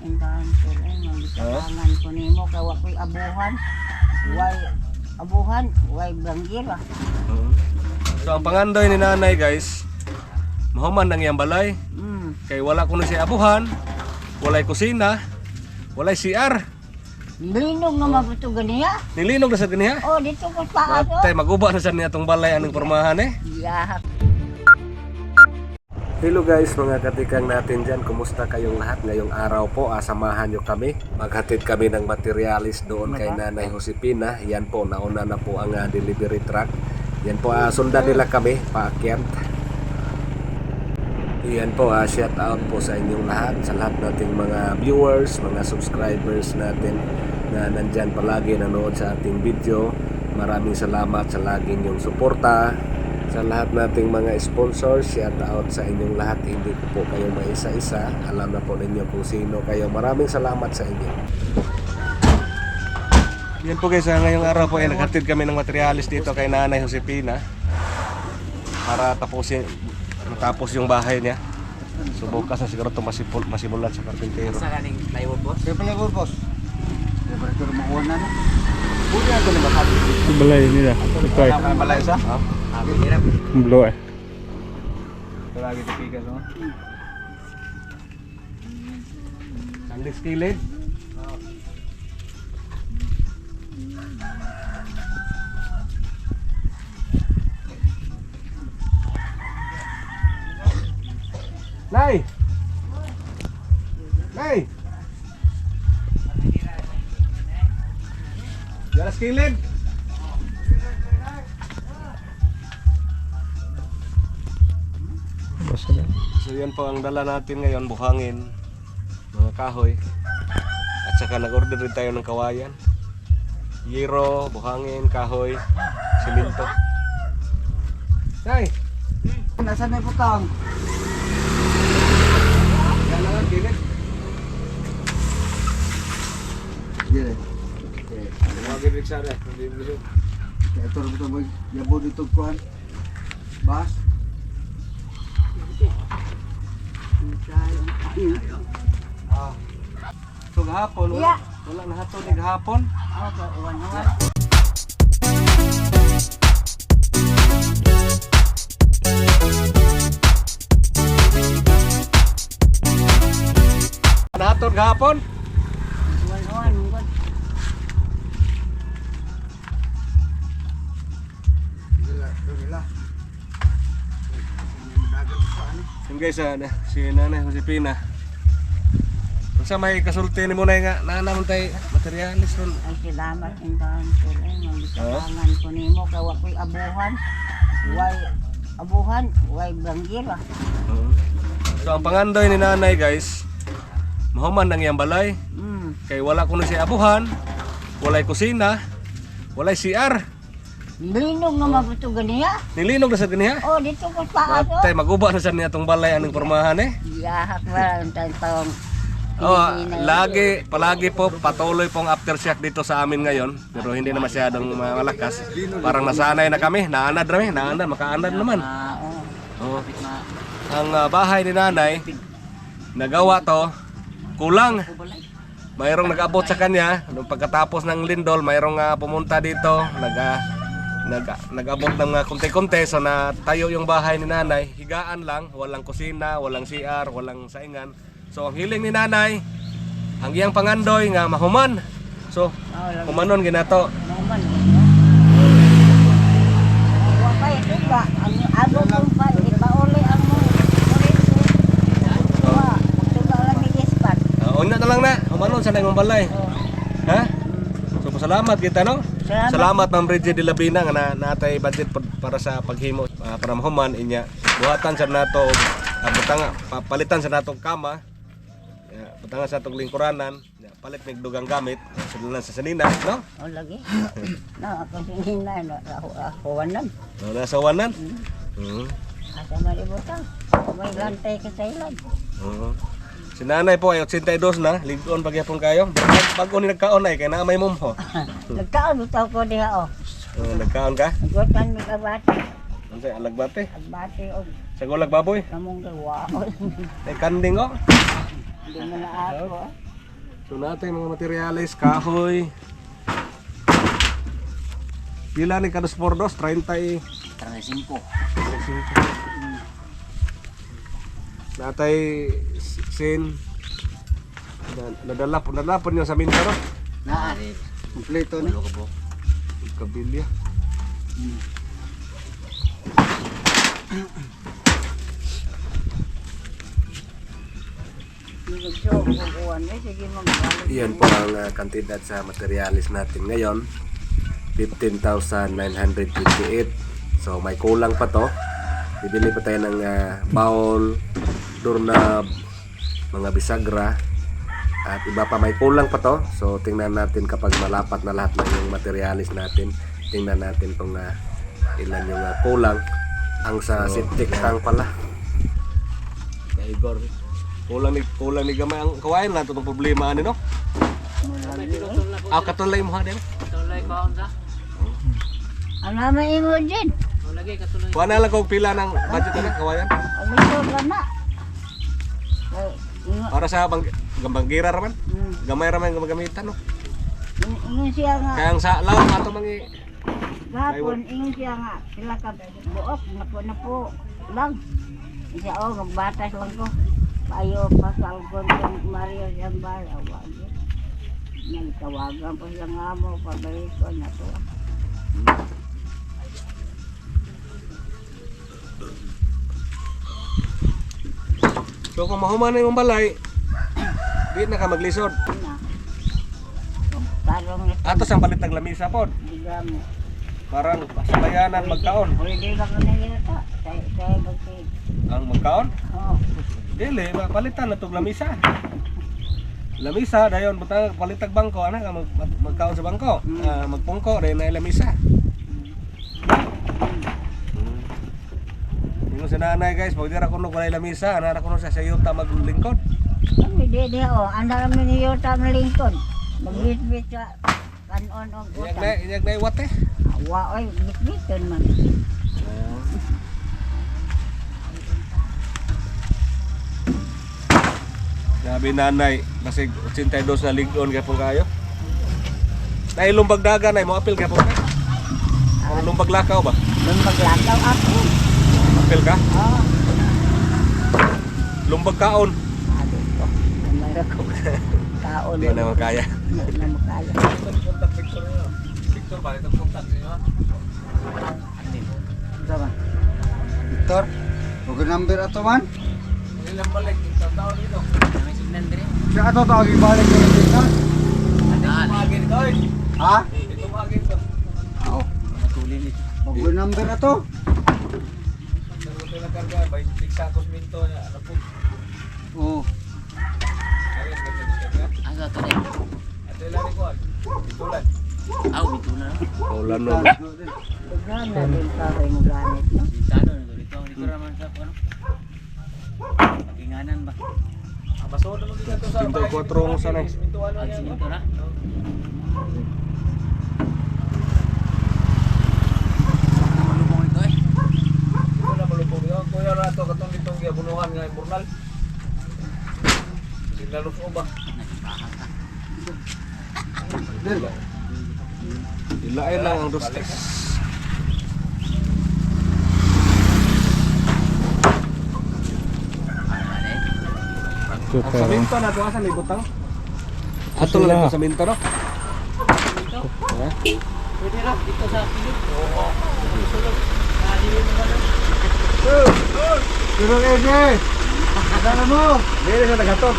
indahan ko rin. Magkakangan ko nimo. Kawa ko'y abuhan. Way bangira. So ang pangandoy ni nanay guys, mahuman ang iyang balay. Kay wala kuno siya abuhan, walay kusina, walay CR. Linog nga mabuto ganiya. Nilinog na sa ganiya. Oh, dito ko pa ato. Matay maguba na sa niya tong balay anong pormahan eh. Yahak. Hello guys, mga katikang natin dyan. Kumusta kayong lahat ngayong araw po? Samahan nyo kami. Maghatid kami ng materialis doon kay Nanay Josepina. Yan po, nauna na po ang delivery truck. Yan po, sundan nila kami, paakyat. Yan po, shout out po sa inyong lahat. Sa lahat nating mga viewers, mga subscribers natin na nandyan palagi nanood sa ating video. Maraming salamat sa laging yung suporta. Sa lahat nating mga sponsors, shout out sa inyong lahat. Hindi ko po kayo maisa-isa. Alam na po ninyo kung sino kayo. Maraming salamat sa inyo. Yan po guys, ngayong araw po ay naghatid kami ng materialis dito kay Nanay Josepina para matapos yung bahay niya. So bukas na siguro ito masimulan sa karpintero. Sa kaning plywood boss? Kaya plywood boss. Kaya pala ito makuha na. Buti ako na makapit. Ito balay nila. Ito ay. Kaya pala isa? Hirap. Blue eh. Ito lagi tipikas no? Ang skillet. Nay! Nay! Jalas kilid! So yan po ang dala natin ngayon, buhangin, mga kahoy. At saka nag-order din tayo ng kawayan. Yero, buhangin, kahoy, simento. Nay! Nasaan na yung putang? Yan lang ang kilid. Dire. Magiging riksada, hindi mo. Kaya ito rin ito mo. Yabo dito kuhan. Bas. So gahapon, wala na hato ni gahapon. Okay, uwan-uwan. Nahatod gahapon. Uwan-uwan. Yan guys, si Nanay Josepina. Kung sa may kasulti ni Munay nga, naanamon tayo materialis ron. Ay, salamat indahan ko rin. Magkakangan ko nimo. Kawa ko'y abuhan. Way bangira. So ang pangandoy ni Nanay guys, mahuman ang iyang balay. Kay wala kuno siya abuhan, walay kusina, walay CR. Linog nga mabuto ganiya. Nilinog na sa ganiya. Oh, dito ko pa ato. Matay maguba na sa niya tong balay anong pormahan eh. Yahak na ang taong. Palagi po patuloy pong aftershock dito sa amin ngayon, pero hindi na masyadong malakas. Parang nasanay na kami, naanad, makaanad naman. Oh. Ang bahay ni Nanay, nagawa to, kulang. Mayroong nag-abot sa kanya, nung pagkatapos ng lindol, mayroong pumunta dito, nag-abot ng konti-konti, so natayo yung bahay ni Nanay, higaan lang, walang kusina, walang CR, walang saingan. So ang hiling ni Nanay, ang iyang pangandoy nga mahuman. So, humanon ginato. Naman. Wapay ito ba? Ang abo kong pa, ipauli ang mo. Magtuga lang ni Ispan. Una na lang na, humanon sa nang balay. Ha? So, salamat kita no? Salamat Ma'am Bridget de Labina nga natay budget para sa paghimo para mahuman inya. Buhatan sa nato, palitan sa natong kama. Patangan sa itong lingkuranan, palit may dugang gamit, sudulan sa sanina, no? O lagi. Na, ako sinina, huwanan. Nasa wanan? Asa malibutang. May lantay ka sa ilan. Si Nanay po ay 82 na, ligon pagyapon kayo. Bago ni nagkaon ay, kaya na may mumho. Nagkaon ito ko diha o. Nagkaon ka? Nagkutan may kabati. Ano sa'yo, alagbate? Agbati o. Sa gulag baboy? Namong gawa o. Ay kanding o? Hindi mo na ako. So natin mga materialis, kahoy. Pila ni kados por dos? 30 35. Natay sin. Nadala po niyo sa minta no? Na, kompleto ni. Ulo ko po. Kabilya. So, kukuhan eh, sige mag-balik. Iyan po ang kantidad sa materialis natin ngayon. 15,928. So may kulang pa to. Bibili pa tayo ng bowl, doorknob, mga bisagra at iba pa, may kulang pa to. So tingnan natin kapag malapat na lahat ng yung materialis natin. Tingnan natin kung ilan yung kulang. Ang sa septic tank pala. Kay Igor. Kulang ni gamay ang kawain lang itong problema ano no? Katulay mo ha din. Tulay ko ang sa. Ang naman imo din. Lagi katulay. Kuha na lang kung pila ng budget na kawayan. Umito ka na. Para sa gambanggira raman. Gamay raman ang gamitan no. Ingon siya nga. Kaya ang sa law ato mangi Gapon, ingon siya nga. Sila ka buok. Na po lang. Siya magbatas lang ko. Ayo pasalgon yung Mario Jambal. Awagin. Nagtawagan pa siya nga mo. Pabalik ko na to. So kung mahuman na yung balay, di na ka maglisod. Na. Tarong ito. Atos ang palit ng lamisa po. Diga mo. Parang sabayanan magkaon. Pwede ka ko na yun ito. Tayo magkid. Ang magkaon? Oo. Dili, palitan na itong lamisa. Lamisa, dayon, butang palitag bangko, anak, magkaon sa bangko. Magpungko, dayon na yung lamisa. Yung si nanay guys, pag di ra kuno wala lamisa, ana ra kuno sa sayuta maglingkod. Kami di anda kami ni Yota malingkod. Magbitbit sa kanon og utang. Inyag na iwat eh. Wa oy, bitbiton man. Sabi nanay, basig 82 na ligon kay po kayo. Nay lumbag dagan ay mo apil kay po ka. Ano lumbag lakaw ba? Nung maglakaw ako. Apil ka? Oo. Lumbag kaon. Sabi ko. Mayroon ko. Taon. Hindi na makaya. Hindi na makaya. Victor, balik ang kontak niyo. Sama. Victor, huwag number ato man. Ilang balik isang taon dito. May signan dire. Siya ato tawag ibalik ko ng Victor. Tumagin ko eh. Ha? Tumagin ko. Oo. Matuli nito. Huwag number ato. Pero sila karga, bay tiksakos minto niya. Ano po? Oo. Ayun, ganda. Ang sa tunay. Ito ilan ko. Itulan. Aw, bituna na. Ulan no. Tugan na din pa rin mo gamit. No? Sintado na dito. Dito raman sa ano. Pakinganan ba? Maso na magiging ito sa Pinto 4 sa na. Ang siminto na. Malubong ito eh. Ito na malupong yun. Kuya na ito katong itong giabunuhan nga yung burnal. Sinlalus mo ba? Nagbahan ka. Dil. Ilain lang ang dustes. Ano eh? Ito Ang parang saminto na ito asan may butang? Ato lang ito saminto no? Pwede ra dito sa pilit. Pero Ede. Dala mo. Dili sa nagato.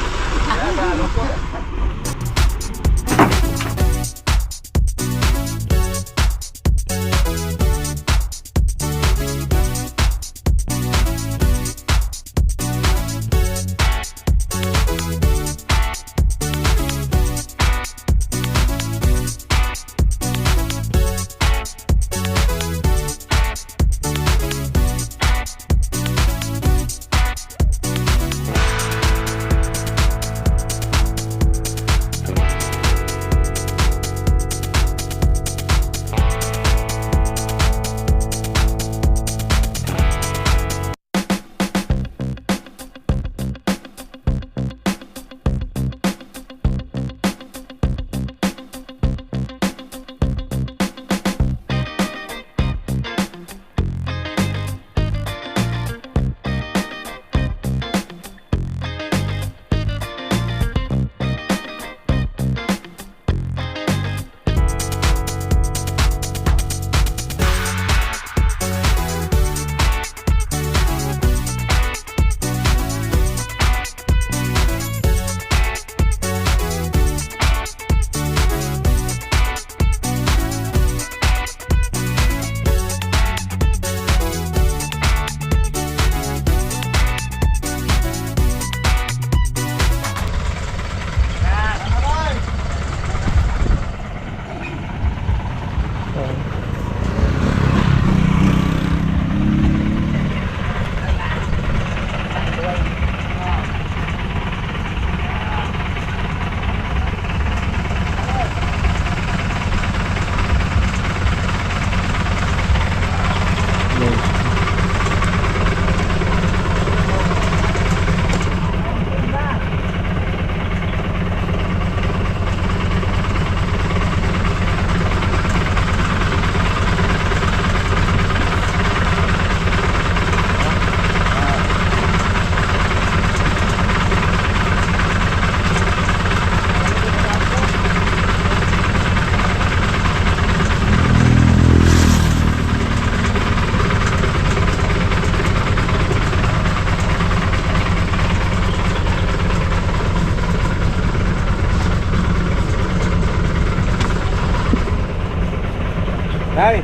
Nay,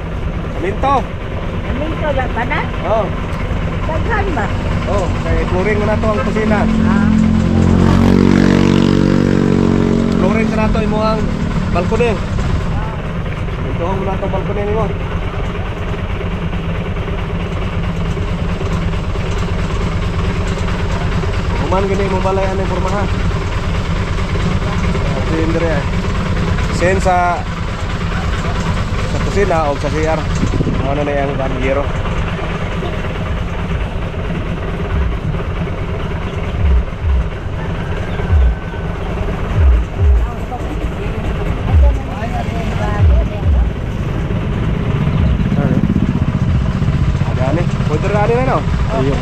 minto. Nandito lang ba na? Oh, Daghan ba? oh, kay flooring mo na to ang kusina. Ah, Flooring ka na to imo ang balkone. Mintuhan mo na to balkone nimo. Human gini mo balay ano pormahan. Sindre. Sen sa kusina o sa CR. Ano na yang gambiro. Ada nih, pwede rin na no? Ayun.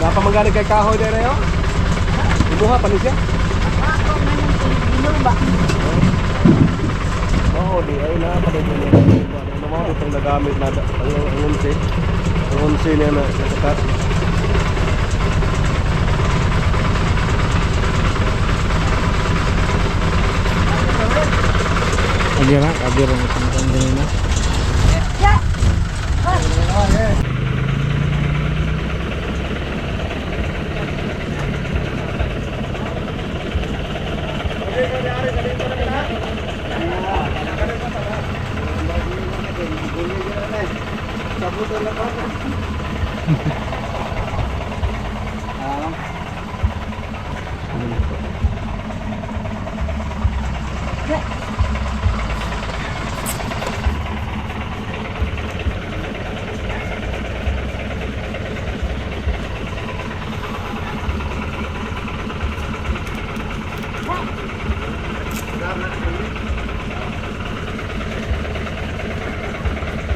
Dapat manggali kay kahoy din na yun? Ibuha pa ni siya? ako na nang ginuba. Oo, di ay na pa din niya. Ano mo itong nagamit na ang unsi? Ang unsi niya na nakatat. Agiran itong kanina na. Sabutan na ba?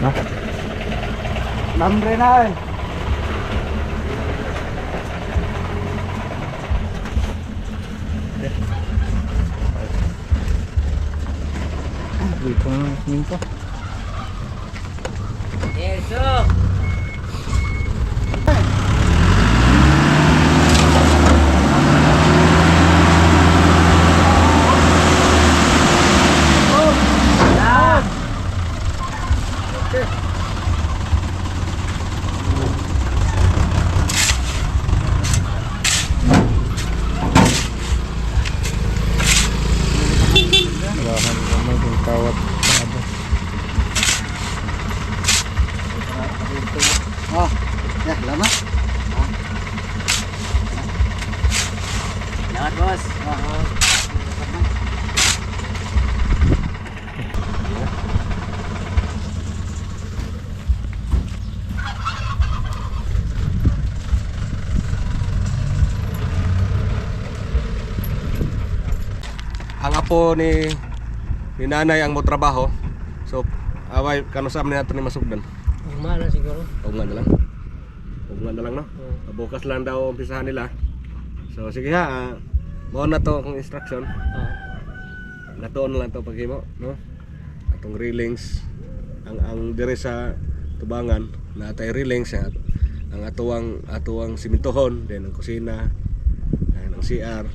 Nah, Namre na eh. dito na minto. Eso. Bahan naman yung kawat. Oh, ya, lama. Salamat, boss. Ang apo ni nanay ang mo trabaho. So, away kanusam ni nato ni masugdan. Umala siguro. Ugman na lang. Ugman na lang no. Bukas lang daw umpisahan nila. So sige ha, mo na to ang instruction. Natuon lang to paghimo, no? Atong railings ang dire sa tubangan na atay railings ang atuang simentohon, then ang kusina, ang CR.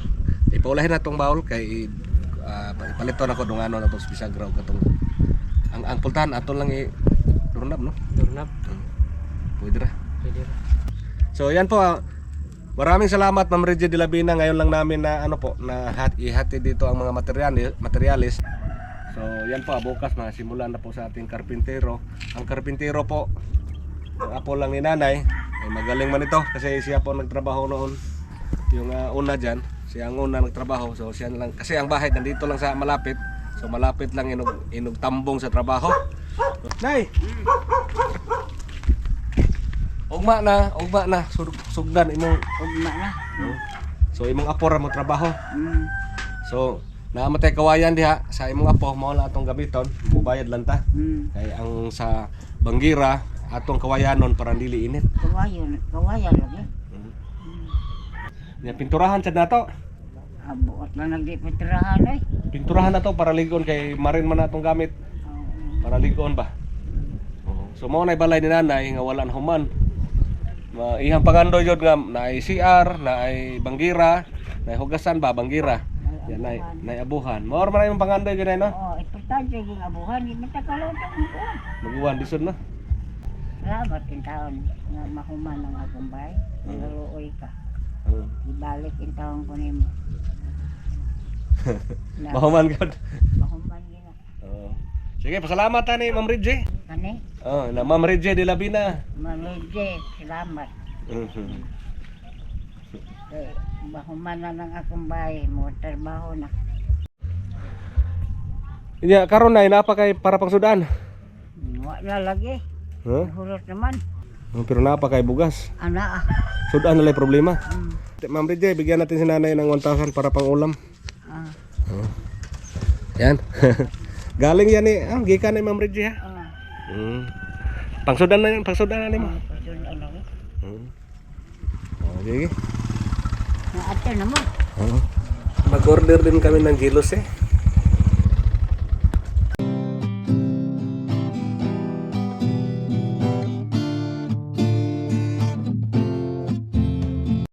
Ipaulahin na tong bawol kay palito na ko dung ano na to bisagra og katong ang pultahan aton lang i-doorknob no. Doorknob. Pwede ra. Pwede ra. So yan po. Maraming salamat Ma'am Reggie de la Bina. Ngayon lang namin na ano po na ihati dito ang mga materialis. So yan po bukas simulan na po sa ating karpintero. Ang karpintero po ang apo lang ni nanay ay magaling man ito kasi siya po nagtrabaho noon. Yung una dyan, siya ang una nagtrabaho. So siya lang kasi ang bahay nandito lang sa malapit. So malapit lang inog tambong sa trabaho. Nay. Ugma na sugdan imong Ugma na. so imong apo ra mo trabaho. Mm. So naamatay kawayan diha sa imong apo mao lang atong gamiton, mubayad lang ta. Mm. Kay ang sa Banggira atong kawayanon para dili init. Kawayan lagi. Nya pinturahan sad nato. Abuot lang nagdipitirahan ay. Pinturahan nato para ligon kay marin man atong gamit para ligon ba. So mao nay balay ni nanay nga wala na human. Ihang pangandoy jud nga naay CR, naay banggira, naay hugasan ba banggira. Yan naay abuhan. Mao man imong pangandoy gyud no. Oo, importante yung abuhan. Hindi matakalotong ko. Maguwan disod na. Salamat yung taon nga mahuman ng akong bahay. Nagaluoy ka. Ibalik yung taon ko nimo. Mahuman gud. Mahuman yun. Sige, pasalamat ani Ma'am Ridge. Kani? Na Ma'am Ridge de Labina. Mamedje, salamat. Kay mahuman na ng akong bahay. Mo trabaho na. Inya karon na napa kay para pangsudan. Wala lagi. Huh? Hulot naman. Pero napa kay bugas. Ana ah. Sudan na lay problema. Ma'am Ridge, bigyan natin si nanay ng 1,000 para pang ulam. Ah. Yan. Galing yan eh. Gikan ni Ma'am Ridge ha. Pangsudan na yan, pangsudan na ni mo. Sige. Naate naman. Mag-order din kami ng gilos eh.